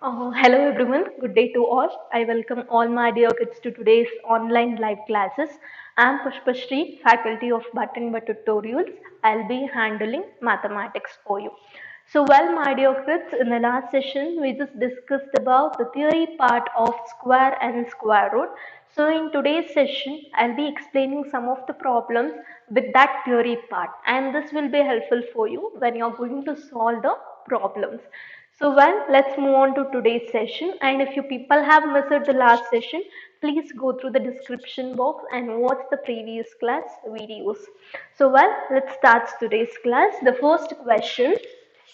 Hello everyone, good day to all. I welcome all my dear kids to today's online live classes. I am Pushpashri, faculty of Button But Tutorials. I'll be handling mathematics for you. My dear kids, in the last session we just discussed about the theory part of square and square root. So in today's session, I'll be explaining some of the problems with that theory part, and this will be helpful for you when you're going to solve the problems. Let's move on to today's session. And if you people have missed the last session, please go through the description box and watch the previous class videos. Let's start today's class. The first question,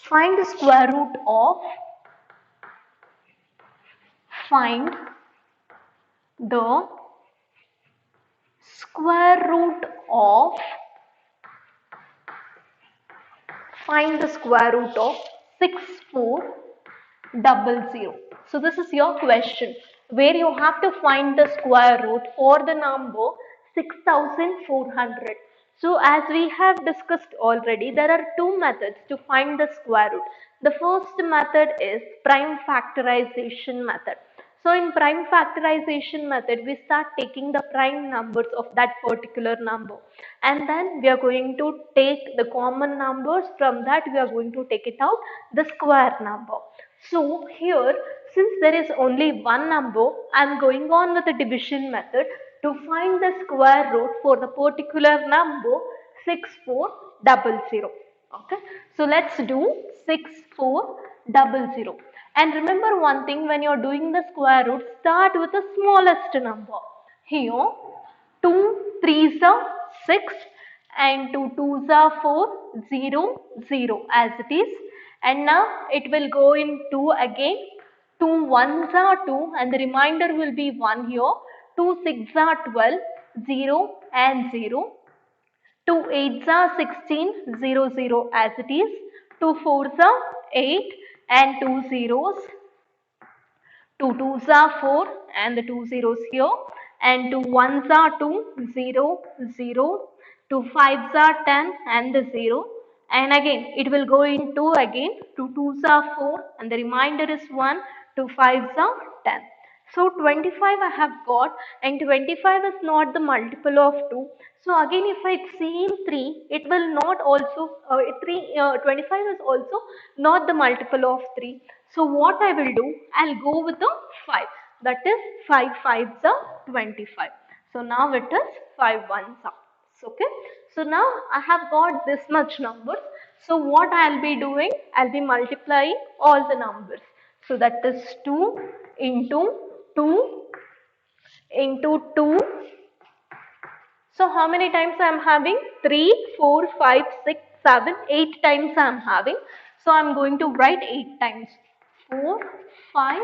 find the square root of, find the square root of, find the square root of 6400. So this is your question where you have to find the square root for the number 6400. So as we have discussed already, there are two methods to find the square root. The first method is prime factorization method. So in prime factorization method, we start taking the prime numbers of that particular number, and then we are going to take the common numbers. From that we are going to take it out the square number. So here, since there is only one number, I am going on with the division method to find the square root for the particular number 6400. Okay, so let's do 6400. And remember one thing, when you're doing the square root, start with the smallest number. Here 2 3s are 6 and 2 2s are 4, 0 0 as it is. And now it will go in 2 again. 2 1s are 2 and the remainder will be 1 here. 2 6 are 12, 0 and 0. 2 8s are 16, 0 0 as it is. 2 4s are 8 and 2 zeros. 2 2s are 4 and the 2 zeros here, and 2 1s are 2, 0 0. 2 5s are 10 and the 0, and again it will go in 2 again. 2 2s are 4 and the remainder is 1. 2 5s are 10. So 25 I have got, and 25 is not the multiple of 2. So again if I see in 3, it will not also, 25 is also not the multiple of 3. So what I will do, I'll go with the 5. That is 5 5s are 25. So now it is 5 1s are. Okay. So now I have got this much numbers. So what I'll be doing, I'll be multiplying all the numbers. So that is 2 into 2 into 2. So how many times I am having? 3, 4, 5, 6, 7, 8 times I am having. So I am going to write 8 times. 4, 5,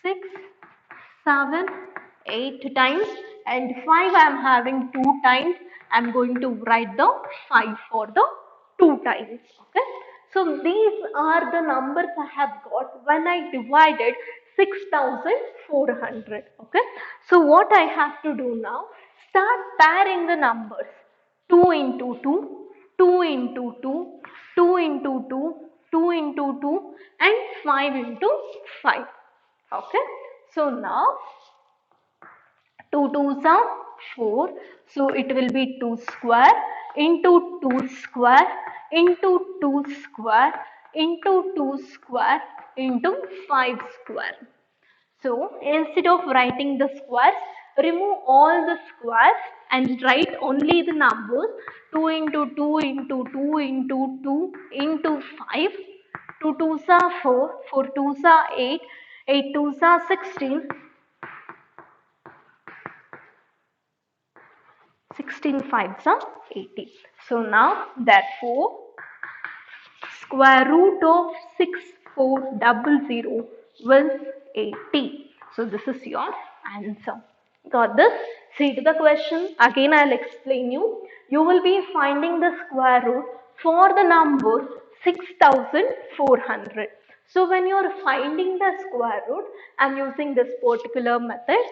6, 7, 8 times, and 5 I am having 2 times. I am going to write the 5 for the 2 times. Okay. So these are the numbers I have got when I divided 6400. Okay. So what I have to do now, start pairing the numbers. 2 into 2, 2 into 2, 2 into 2, 2 into 2, and 5 into 5. Okay. So now 2 2s are 4. So it will be 2 square into 2 square into 2 square into 2 square into 5 square. So instead of writing the squares, remove all the squares and write only the numbers. 2 into 2 into 2 into 2 into 5. 2 2s are 4, 4 2s are 8, 8 2s are 16, 16 5s are 80. So now therefore square root of 6400 will 80. So this is your answer. Got this? See to the question. Again I'll explain you. You will be finding the square root for the number 6400. So when you are finding the square root, I am using this particular method.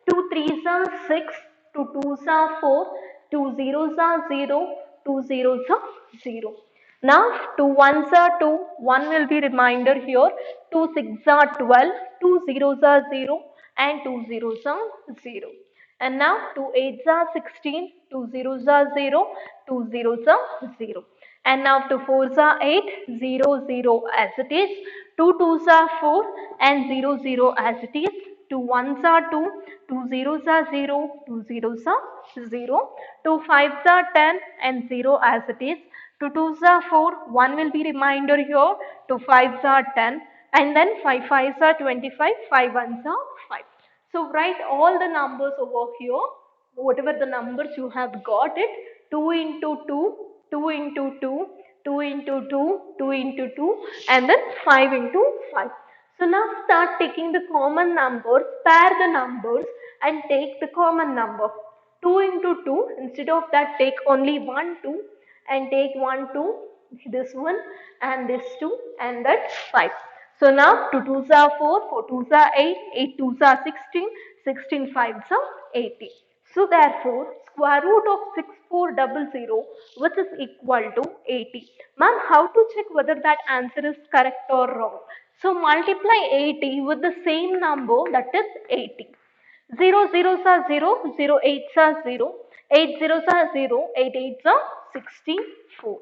2 3s are 6, 2 2s are 4, 2 zeros are 0, 2 zeros are 0. Now 2 ones are 2, 1 will be reminder here, 2 six are 12, 2 zeros are 0 and 2 zeros are 0. And now 2 eights are 16, 2 zeros are 0, 2 zeros are 0. And now 2 fours are 8, 0 0 as it is, 2 twos are 4 and 0 0 as it is, 2 ones are 2, 2 zeros are 0, 2 zeros are 0, 2 fives are 10 and 0 as it is, 2 twos are 4, 1 will be reminder here, 2 fives are 10 and then 5 fives are 25, 5 ones are 5. So write all the numbers over here, whatever the numbers you have got it, 2 into 2, 2 into 2, 2 into 2, 2 into 2 and then 5 into 5. So now start taking the common numbers, pair the numbers and take the common number. 2 into 2, instead of that take only 1 2 and take 1 2, this one and this 2 and that 5. So now 2 twos are 4, 4 twos are 8, 8 twos are 16, 16 fives are 80. So therefore square root of 6400 which is equal to 80. Ma'am, how to check whether that answer is correct or wrong? So multiply 80 with the same number, that is 80. 0 zeros are 0, 0 eights are 0, 8 zeros are 0, 8 eights are 64.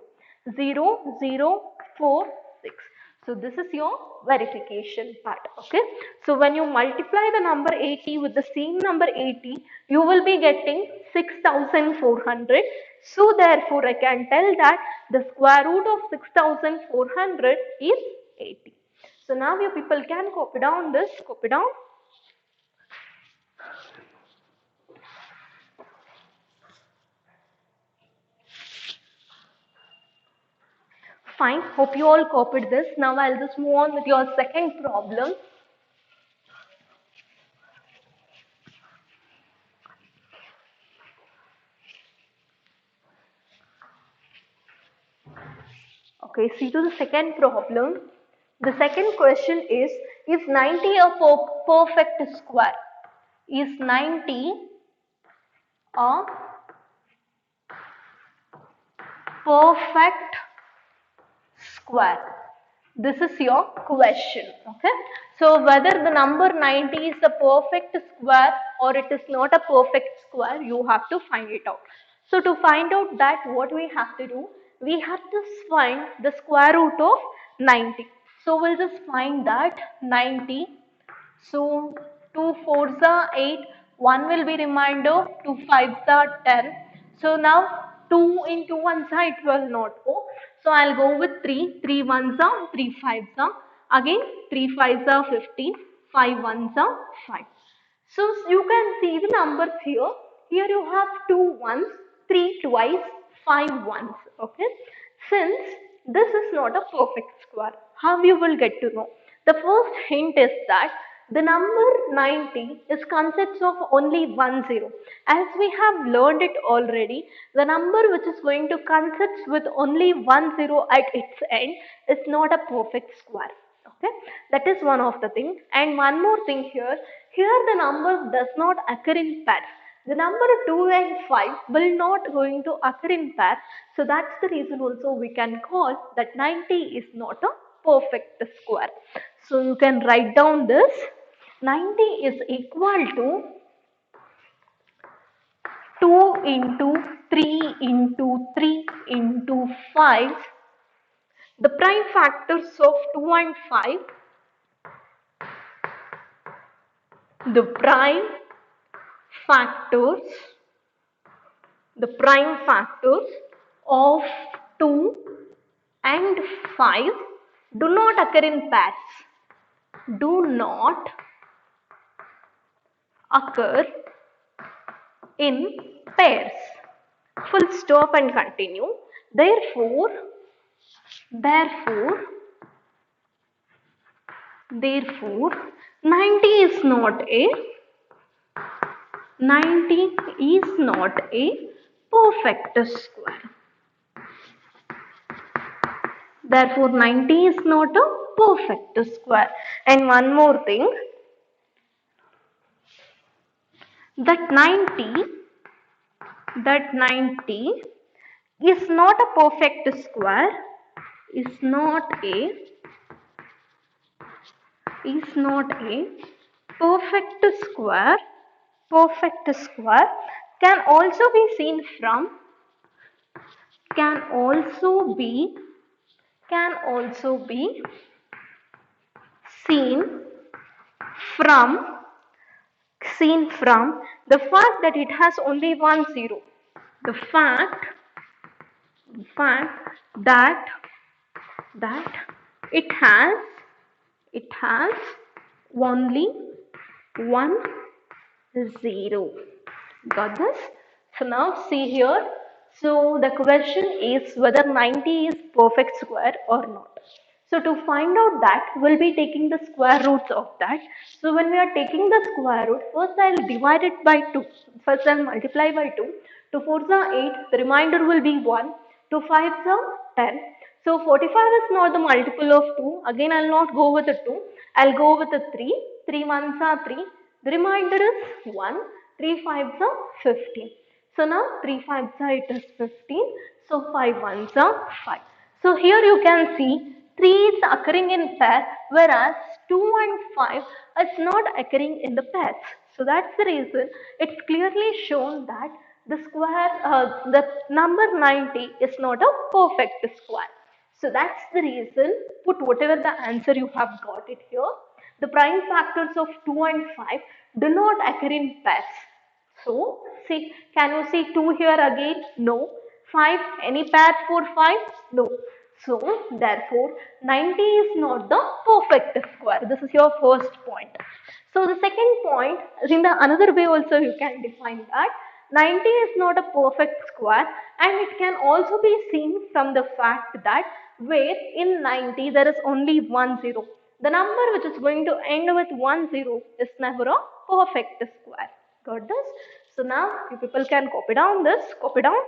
0, 0, 4, 6. So this is your verification part. Okay. So when you multiply the number 80 with the same number 80, you will be getting 6400. So therefore I can tell that the square root of 6400 is 80. So now you people can copy down this, copy down. Fine, hope you all copied this. Now I'll just move on with your second problem. Okay, see to the second problem. The second question is 90 a perfect square? Is 90 a perfect square? This is your question. Okay. So whether the number 90 is a perfect square or it is not a perfect square, you have to find it out. So to find out that, what we have to do, we have to find the square root of 90. So we'll just find that 90. So 2 fours are 8, 1 will be remainder, 2 fives are 10. So now 2 into 1 side will not go. So I'll go with 3, 3 ones are, 3 fives are, again 3 fives are 15, 5 ones are 5. So you can see the numbers here. Here you have 2 ones, 3 twice, 5 ones. Okay. Since this is not a perfect square, how you will get to know? The first hint is that the number 90 is consists of only one zero. As we have learned it already, the number which is going to consist with only one zero at its end is not a perfect square. Okay, that is one of the thing. And one more thing here, the numbers does not occur in pairs. The number 2 and 5 will not going to occur in pairs. So that's the reason also we can call that 90 is not a perfect square. So you can write down this, 90 is equal to 2 into 3 into 3 into 5. The prime factors of 2 and 5, the prime factors of 2 and 5 do not occur in pairs. Do not occur in pairs. Full stop and continue. Therefore 90 is not a perfect square. Therefore 90 is not a perfect square. And one more thing, that 90 is not a perfect square is not a perfect square. Perfect square can also be seen from can also be seen from the fact that it has only one zero. The fact that it has only one zero. Got this? So now see here. So the question is whether 90 is perfect square or not. So to find out that, we'll be taking the square roots of that. So when we are taking the square root, first I'll divide it by 2. First I'll multiply by 2. 2 4s are 8. The remainder will be 1. 2 5s are 10. So 45 is not the multiple of 2. Again I'll not go with the 2. I'll go with the 3. 3 1s are 3. The remainder is 1. 3 5s are 15. So now 3 5s are it is 15. So 5 1s are 5. So here you can see 3 is occurring in pair whereas 2 and 5 is not occurring in the pairs. So that's the reason it's clearly shown that the number 90 is not a perfect square. So that's the reason, put whatever the answer you have got it here. The prime factors of 2 and 5 do not occur in pairs. So, see, can you see 2 here again? No. 5, any pair for 5? No. So, therefore, 90 is not the perfect square. This is your first point. So, the second point, in the another way also you can define that 90 is not a perfect square and it can also be seen from the fact that where in 90 there is only one zero. The number which is going to end with 10 is never a perfect square. Got this? So now you people can copy down this, copy down.